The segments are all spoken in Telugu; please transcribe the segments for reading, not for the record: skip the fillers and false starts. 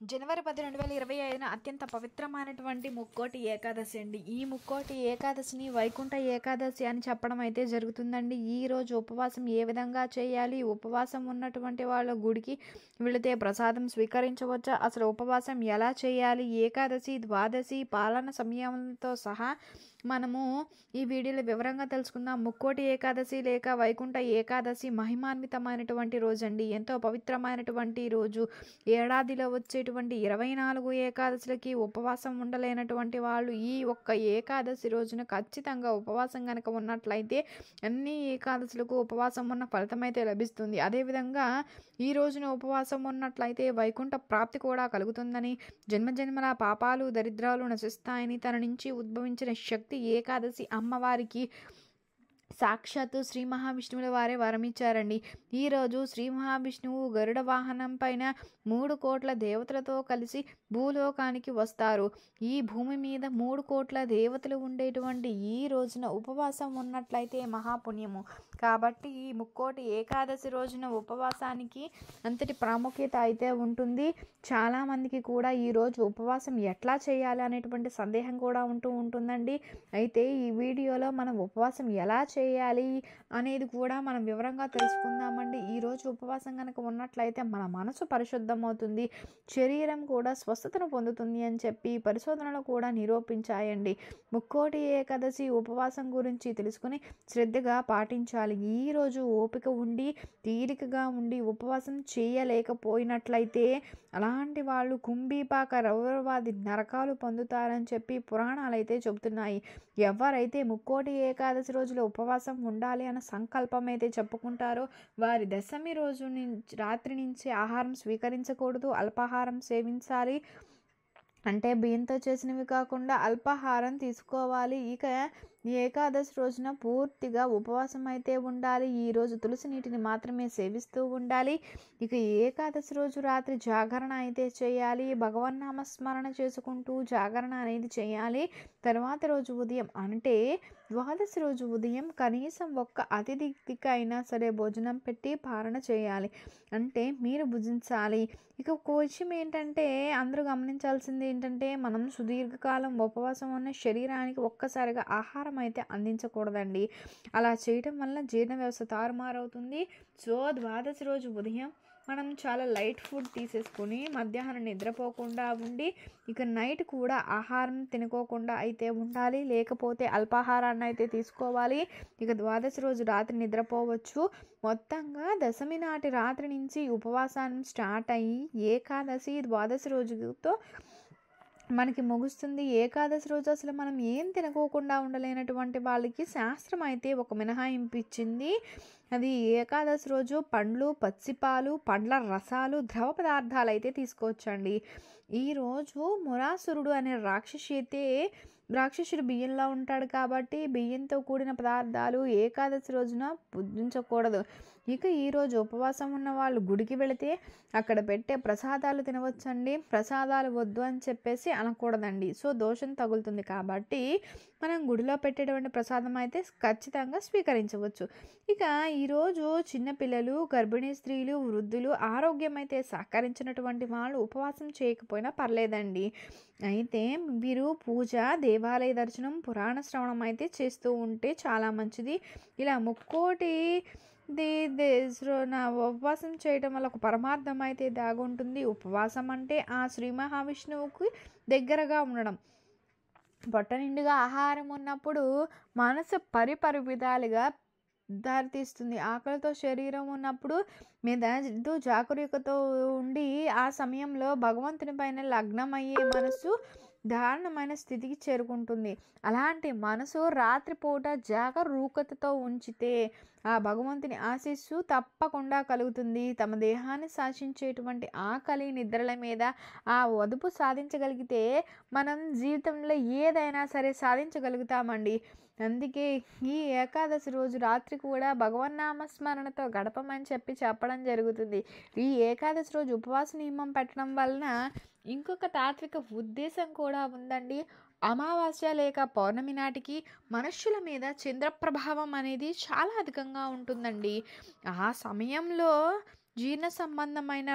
జనవరి 10, 2025 అత్యంత పవిత్రమైనటువంటి ముక్కోటి ఏకాదశి అండి. ఈ ముక్కోటి ఏకాదశిని వైకుంఠ ఏకాదశి అని చెప్పడం అయితే జరుగుతుందండి. ఈరోజు ఉపవాసం ఏ విధంగా చేయాలి, ఉపవాసం ఉన్నటువంటి వాళ్ళ గుడికి వెళితే ప్రసాదం స్వీకరించవచ్చా, అసలు ఉపవాసం ఎలా చేయాలి, ఏకాదశి, ద్వాదశి, పాలన సమయంతో సహా మనము ఈ వీడియోలో వివరంగా తెలుసుకుందాం. ముక్కోటి ఏకాదశి లేక వైకుంఠ ఏకాదశి మహిమాన్వితమైనటువంటి రోజు అండి. ఎంతో పవిత్రమైనటువంటి రోజు. ఏడాదిలో వచ్చేటువంటి 24 ఏకాదశులకి ఉపవాసం ఉండలేనటువంటి వాళ్ళు ఈ ఒక్క ఏకాదశి రోజున ఖచ్చితంగా ఉపవాసం కనుక ఉన్నట్లయితే అన్ని ఏకాదశులకు ఉపవాసం ఉన్న ఫలితం అయితే లభిస్తుంది. అదేవిధంగా ఈ రోజున ఉపవాసం ఉన్నట్లయితే వైకుంఠ ప్రాప్తి కూడా కలుగుతుందని, జన్మజన్మల పాపాలు దరిద్రాలు నశిస్తాయని, తన నుంచి ఉద్భవించిన శక్తి ఏకాదశి అమ్మవారికి సాక్షాత్తు శ్రీ మహావిష్ణువుల వారే వరమిచ్చారండి. ఈరోజు శ్రీ మహావిష్ణువు గరుడ వాహనం పైన 3 కోట్ల దేవతలతో కలిసి భూలోకానికి వస్తారు. ఈ భూమి మీద 3 కోట్ల దేవతలు ఉండేటువంటి ఈ రోజున ఉపవాసం ఉన్నట్లయితే మహాపుణ్యము. కాబట్టి ఈ ముక్కోటి ఏకాదశి రోజున ఉపవాసానికి అంతటి ప్రాముఖ్యత అయితే ఉంటుంది. చాలామందికి కూడా ఈరోజు ఉపవాసం ఎట్లా చేయాలి అనేటువంటి సందేహం కూడా ఉంటుందండి. అయితే ఈ వీడియోలో మనం ఉపవాసం ఎలా చేయాలి అనేది కూడా మనం వివరంగా తెలుసుకుందామండి. ఈరోజు ఉపవాసం కనుక ఉన్నట్లయితే మన మనసు పరిశుద్ధమవుతుంది, శరీరం కూడా స్వస్థతను పొందుతుంది అని చెప్పి పరిశోధనలు కూడా నిరూపించాయండి. ముక్కోటి ఏకాదశి ఉపవాసం గురించి తెలుసుకుని శ్రద్ధగా పాటించాలి. ఈరోజు ఓపిక ఉండి తీరికగా ఉండి ఉపవాసం చేయలేకపోయినట్లయితే అలాంటి వాళ్ళు కుంభీపాక రౌరవాది నరకాలు పొందుతారని చెప్పి పురాణాలు అయితే చెబుతున్నాయి. ఎవరైతే ముక్కోటి ఏకాదశి రోజులో ఉపవాసం ఉండాలి అన్న సంకల్పం అయితే చెప్పుకుంటారో వారి దశమి రోజు నుంచి రాత్రి నుంచి ఆహారం స్వీకరించకూడదు, అల్పాహారం సేవించాలి. అంటే బియ్యంతో చేసినవి కాకుండా అల్పాహారం తీసుకోవాలి. ఇక ఏకాదశి రోజున పూర్తిగా ఉపవాసం అయితే ఉండాలి. ఈరోజు తులసి నీటిని మాత్రమే సేవిస్తూ ఉండాలి. ఇక ఏకాదశి రోజు రాత్రి జాగరణ అయితే చేయాలి. భగవన్నామస్మరణ చేసుకుంటూ జాగరణ అనేది చేయాలి. తర్వాత రోజు ఉదయం అంటే ద్వాదశి రోజు ఉదయం కనీసం ఒక్క అతిథికైనా సరే భోజనం పెట్టి పారణ చేయాలి. అంటే మీరు భుజించాలి. ఇక ఒక విషయం ఏంటంటే అందరూ గమనించాల్సింది ఏంటంటే మనం సుదీర్ఘకాలం ఉపవాసం ఉన్న శరీరానికి ఒక్కసారిగా ఆహారం అయితే అందించకూడదండి. అలా చేయటం వల్ల జీర్ణ వ్యవస్థ తారుమారవుతుంది. సో ద్వాదశి రోజు ఉదయం మనం చాలా లైట్ ఫుడ్ తీసేసుకొని మధ్యాహ్నం నిద్రపోకుండా ఉండి ఇక నైట్ కూడా ఆహారం తినుకోకుండా అయితే ఉండాలి. లేకపోతే అల్పాహారాన్ని అయితే తీసుకోవాలి. ఇక ద్వాదశి రోజు రాత్రి నిద్రపోవచ్చు. మొత్తంగా దశమి నాటి రాత్రి నుంచి ఉపవాసాన్ని స్టార్ట్ అయ్యి ఏకాదశి ద్వాదశి రోజుతో మనకి ముగుస్తుంది. ఏకాదశి రోజు అసలు మనం ఏం తినకోకుండా ఉండలేనటువంటి వాళ్ళకి శాస్త్రం అయితే ఒక మినహాయింపు ఇచ్చింది. అది ఏకాదశి రోజు పండ్లు, పచ్చిపాలు, పండ్ల రసాలు, ద్రవ పదార్థాలు అయితే తీసుకోవచ్చండి. ఈరోజు మురాసురుడు అనే రాక్షసుడు బియ్యంలో ఉంటాడు కాబట్టి బియ్యంతో కూడిన పదార్థాలు ఏకాదశి రోజున భుజించకూడదు. ఇక ఈరోజు ఉపవాసం ఉన్న వాళ్ళు గుడికి వెళితే అక్కడ పెట్టే ప్రసాదాలు తినవచ్చండి. ప్రసాదాలు వద్దు అని చెప్పేసి అనకూడదండి. సో దోషం తగులుతుంది. కాబట్టి మనం గుడిలో పెట్టేటువంటి ప్రసాదం అయితే ఖచ్చితంగా స్వీకరించవచ్చు. ఇక ఈరోజు చిన్నపిల్లలు, గర్భిణీ స్త్రీలు, వృద్ధులు, ఆరోగ్యం అయితే సహకరించినటువంటి వాళ్ళు ఉపవాసం చేయకపోయినా పర్లేదండి. అయితే వీరు పూజ, దేవాలయ దర్శనం, పురాణ శ్రవణం అయితే చేస్తూ ఉంటే చాలా మంచిది. ఇలా ముక్కోటి నా ఉపవాసం చేయడం వల్ల ఒక పరమార్థం అయితే దాగుంటుంది. ఉపవాసం అంటే ఆ శ్రీ మహావిష్ణువుకి దగ్గరగా ఉండడం. పొట్ట నిండుగా ఆహారం ఉన్నప్పుడు మనసు పరిపరి విధాలుగా దారితీస్తుంది. ఆకలితో శరీరం ఉన్నప్పుడు మీద జాగరూకతో ఉండి ఆ సమయంలో భగవంతుని పైన లగ్నమయ్యే మనసు దారుణమైన స్థితికి చేరుకుంటుంది. అలాంటి మనసు రాత్రిపూట జాగరూకతతో ఉంచితే ఆ భగవంతుని ఆశీస్సు తప్పకుండా కలుగుతుంది. తమ దేహాన్ని శాసించేటువంటి ఆకలి నిద్రల మీద ఆ అదుపు సాధించగలిగితే మనం జీవితంలో ఏదైనా సరే సాధించగలుగుతామండి. అందుకే ఈ ఏకాదశి రోజు రాత్రి కూడా భగవన్నామస్మరణతో గడపమని చెప్పడం జరుగుతుంది. ఈ ఏకాదశి రోజు ఉపవాస నియమం పెట్టడం వలన ఇంకొక తాత్విక ఉద్దేశం కూడా ఉందండి. అమావాస్య లేక పౌర్ణమి నాటికి మనుష్యుల మీద చంద్ర ప్రభావం అనేది చాలా అధికంగా ఉంటుందండి. ఆ సమయంలో జీర్ణ సంబంధమైన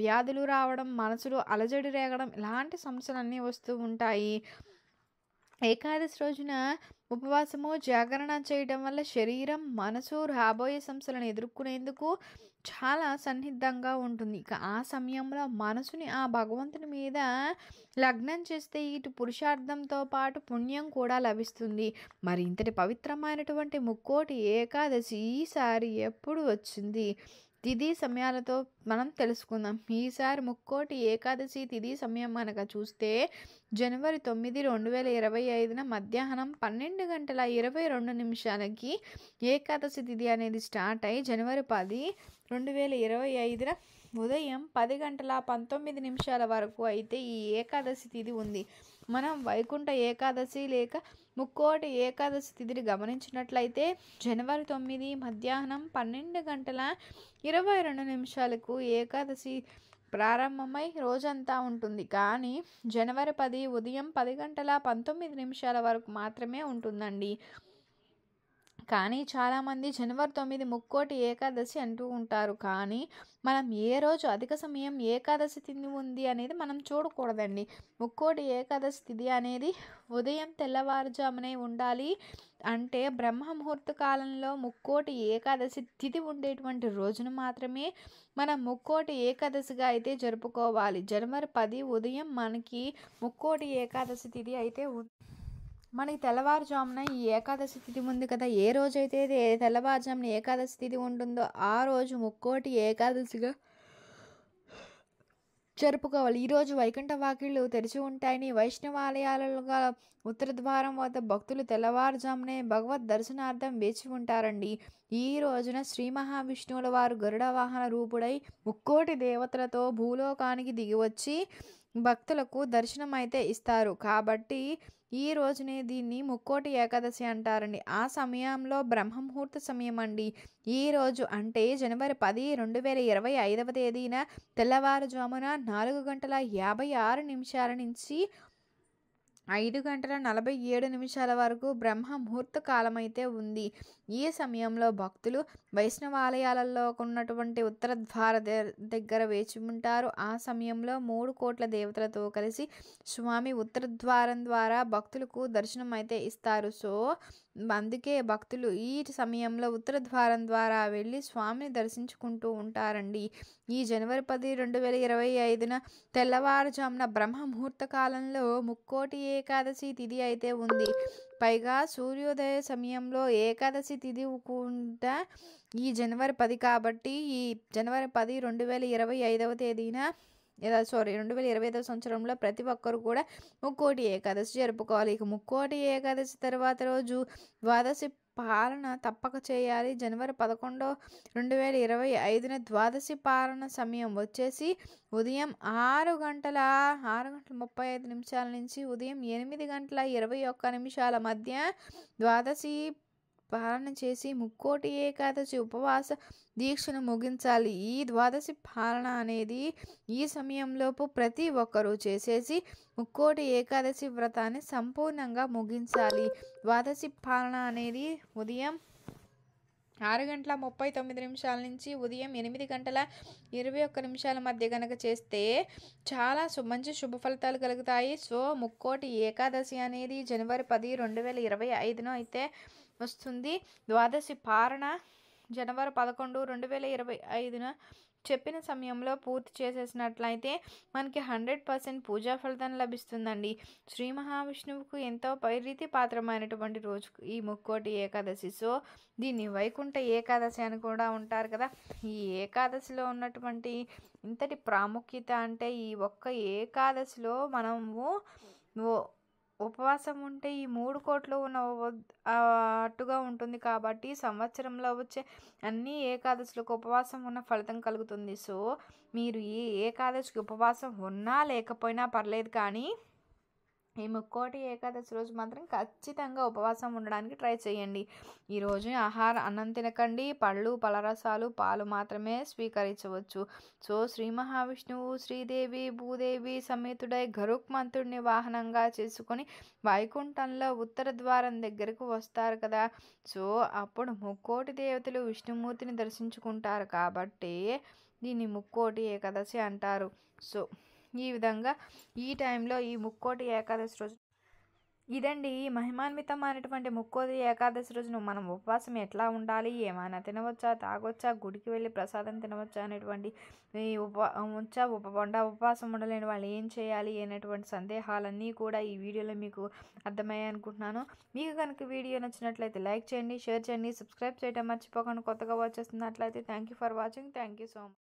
వ్యాధులు రావడం, మనసులో అలజడి రేగడం ఇలాంటి సమస్యలన్నీ వస్తూ ఉంటాయి. ఏకాదశి రోజున ఉపవాసము, జాగరణ చేయడం వల్ల శరీరం, మనసు రాబోయే సమస్యలను ఎదుర్కొనేందుకు చాలా సన్నిద్ధంగా ఉంటుంది. ఇక ఆ సమయంలో మనసుని ఆ భగవంతుని మీద లగ్నం చేస్తే ఇటు పురుషార్థంతో పాటు పుణ్యం కూడా లభిస్తుంది. మరి ఇంతటి పవిత్రమైనటువంటి ముక్కోటి ఏకాదశి ఈసారి ఎప్పుడు వచ్చింది? తిథి సమయాలతో మనం తెలుసుకుందాం. ఈసారి ముక్కోటి ఏకాదశి తిథి సమయం కనుక చూస్తే జనవరి 9, 2025 మధ్యాహ్నం 12:22 ఏకాదశి తిథి అనేది స్టార్ట్ అయ్యి జనవరి 10, 2025 ఉదయం 10:19 వరకు అయితే ఈ ఏకాదశి తిథి ఉంది. మనం వైకుంఠ ఏకాదశి లేక ముక్కోటి ఏకాదశి తిథిని గమనించినట్లయితే జనవరి 9 మధ్యాహ్నం 12:22 ఏకాదశి ప్రారంభమై రోజంతా ఉంటుంది. కానీ జనవరి 10 ఉదయం 10:19 వరకు మాత్రమే ఉంటుందండి. కానీ చాలామంది జనవరి 9 ముక్కోటి ఏకాదశి అంటూ ఉంటారు. కానీ మనం ఏ రోజు అధిక సమయం ఏకాదశి తిథి ఉంది అనేది మనం చూడకూడదండి. ముక్కోటి ఏకాదశి తిథి అనేది ఉదయం తెల్లవారుజామునే ఉండాలి. అంటే బ్రహ్మ ముహూర్త కాలంలో ముక్కోటి ఏకాదశి తిథి ఉండేటువంటి రోజును మాత్రమే మనం ముక్కోటి ఏకాదశిగా అయితే జరుపుకోవాలి. జనవరి 10 ఉదయం మనకి ముక్కోటి ఏకాదశి తిథి అయితే మనకి తెల్లవారుజామున ఈ ఏకాదశి తిథి ఉంది కదా, ఏ రోజైతే తెల్లవారుజామున ఏకాదశి తిథి ఉంటుందో ఆ రోజు ముక్కోటి ఏకాదశిగా జరుపుకోవాలి. ఈరోజు వైకుంఠ వాకిళ్ళు తెరిచి ఉంటాయని వైష్ణవాలయాలుగా ఉత్తర ద్వారం వద్ద భక్తులు తెల్లవారుజామునే భగవద్ దర్శనార్థం వేచి ఉంటారండి. ఈ రోజున శ్రీ మహావిష్ణువుల వారు గరుడ వాహన రూపుడై ముక్కోటి దేవతలతో భూలోకానికి దిగివచ్చి భక్తులకు దర్శనం అయితే ఇస్తారు. కాబట్టి ఈ రోజునే దీన్ని ముక్కోటి ఏకాదశి అంటారండి. ఆ సమయంలో బ్రహ్మముహూర్త సమయం అండి. ఈ రోజు అంటే జనవరి 10, 2025 తెల్లవారుజామున 4:56 నుంచి 5:47 వరకు బ్రహ్మ ముహూర్త కాలం అయితే ఉంది. ఈ సమయంలో భక్తులు వైష్ణవాలయాలలో ఉన్నటువంటి ఉత్తర ద్వార దగ్గర వేచి ఉంటారు. ఆ సమయంలో 3 కోట్ల దేవతలతో కలిసి స్వామి ఉత్తర ద్వారం ద్వారా భక్తులకు దర్శనం అయితే ఇస్తారు. సో అందుకే భక్తులు ఈ సమయంలో ఉత్తర ద్వారం ద్వారా వెళ్ళి స్వామిని దర్శించుకుంటూ ఉంటారండి. ఈ జనవరి 10, 2025 తెల్లవారుజామున బ్రహ్మ ముహూర్త కాలంలో ముక్కోటి ఏకాదశి తిథి అయితే ఉంది. పైగా సూర్యోదయ సమయంలో ఏకాదశి తిథి కూడా ఈ జనవరి 10 కాబట్టి ఈ జనవరి 10, 2025 సంవత్సరంలో ప్రతి ఒక్కరు కూడా ముక్కోటి ఏకాదశి జరుపుకోవాలి. ఇక ముక్కోటి ఏకాదశి తర్వాత రోజు ద్వాదశి పాలన తప్పక చేయాలి. జనవరి 11, 2025 ద్వాదశి పాలన సమయం వచ్చేసి ఉదయం 6:35 నుంచి ఉదయం 8:21 మధ్య ద్వాదశి పాలన చేసి ముక్కోటి ఏకాదశి ఉపవాస దీక్షను ముగించాలి. ఈ ద్వాదశి పాలన అనేది ఈ సమయంలోపు ప్రతి ఒక్కరూ చేసేసి ముక్కోటి ఏకాదశి వ్రతాన్ని సంపూర్ణంగా ముగించాలి. ద్వాదశి పాలన అనేది ఉదయం 6:39 నుంచి ఉదయం 8:21 మధ్య కనుక చేస్తే చాలా మంచి శుభ ఫలితాలు కలుగుతాయి. సో ముక్కోటి ఏకాదశి అనేది జనవరి 10, 2025 అయితే వస్తుంది. ద్వాదశి పాలన జనవరి 11, 2025 చెప్పిన సమయంలో పూర్తి చేసేసినట్లయితే మనకి 100% పూజా ఫలితం లభిస్తుందండి. శ్రీ మహావిష్ణువుకు ఎంతో ప్రీతి పాత్రమైనటువంటి రోజు ఈ ముక్కోటి ఏకాదశి. సో దీన్ని వైకుంఠ ఏకాదశి అని కూడా ఉంటారు కదా. ఈ ఏకాదశిలో ఉన్నటువంటి ఇంతటి ప్రాముఖ్యత అంటే ఈ ఒక్క ఏకాదశిలో మనము ఉపవాసం ఉంటే ఈ 3 కోట్లు ఉన్న అట్టుగా ఉంటుంది. కాబట్టి సంవత్సరంలో వచ్చే అన్ని ఏకాదశులకు ఉపవాసం ఉన్న ఫలితం కలుగుతుంది. సో మీరు ఏ ఏకాదశికి ఉపవాసం ఉన్నా లేకపోయినా పర్లేదు, కానీ ఈ ముక్కోటి ఏకాదశి రోజు మాత్రం ఖచ్చితంగా ఉపవాసం ఉండడానికి ట్రై చేయండి. ఈరోజు అన్నం తినకండి, పళ్ళు, పలరసాలు, పాలు మాత్రమే స్వీకరించవచ్చు. సో శ్రీ మహావిష్ణువు శ్రీదేవి భూదేవి సమేతుడై గరుక్మంతుడిని వాహనంగా చేసుకొని వైకుంఠంలో ఉత్తర ద్వారం దగ్గరకు వస్తారు కదా. సో అప్పుడు ముక్కోటి దేవతలు విష్ణుమూర్తిని దర్శించుకుంటారు. కాబట్టి దీన్ని ముక్కోటి ఏకాదశి అంటారు. సో ఈ విధంగా ఈ టైంలో ఈ ముక్కోటి ఏకాదశి రోజు ఇదండి ఈ మహిమాన్వితమైనటువంటి ముక్కోటి ఏకాదశి రోజున మనం ఉపవాసం ఎట్లా ఉండాలి, ఏమైనా తినవచ్చా, తాగొచ్చా, గుడికి వెళ్ళి ప్రసాదం తినవచ్చా అనేటువంటి ఈ ఉపవాసం ఉండలేని వాళ్ళు ఏం చేయాలి అనేటువంటి సందేహాలన్నీ కూడా ఈ వీడియోలో మీకు అర్థమయ్యాయి అనుకుంటున్నాను. మీకు కనుక వీడియో నచ్చినట్లయితే లైక్ చేయండి, షేర్ చేయండి, సబ్స్క్రైబ్ చేయడం మర్చిపోకండి. కొత్తగా వచ్చేస్తున్నట్లయితే thank you for watching. Thank you so much.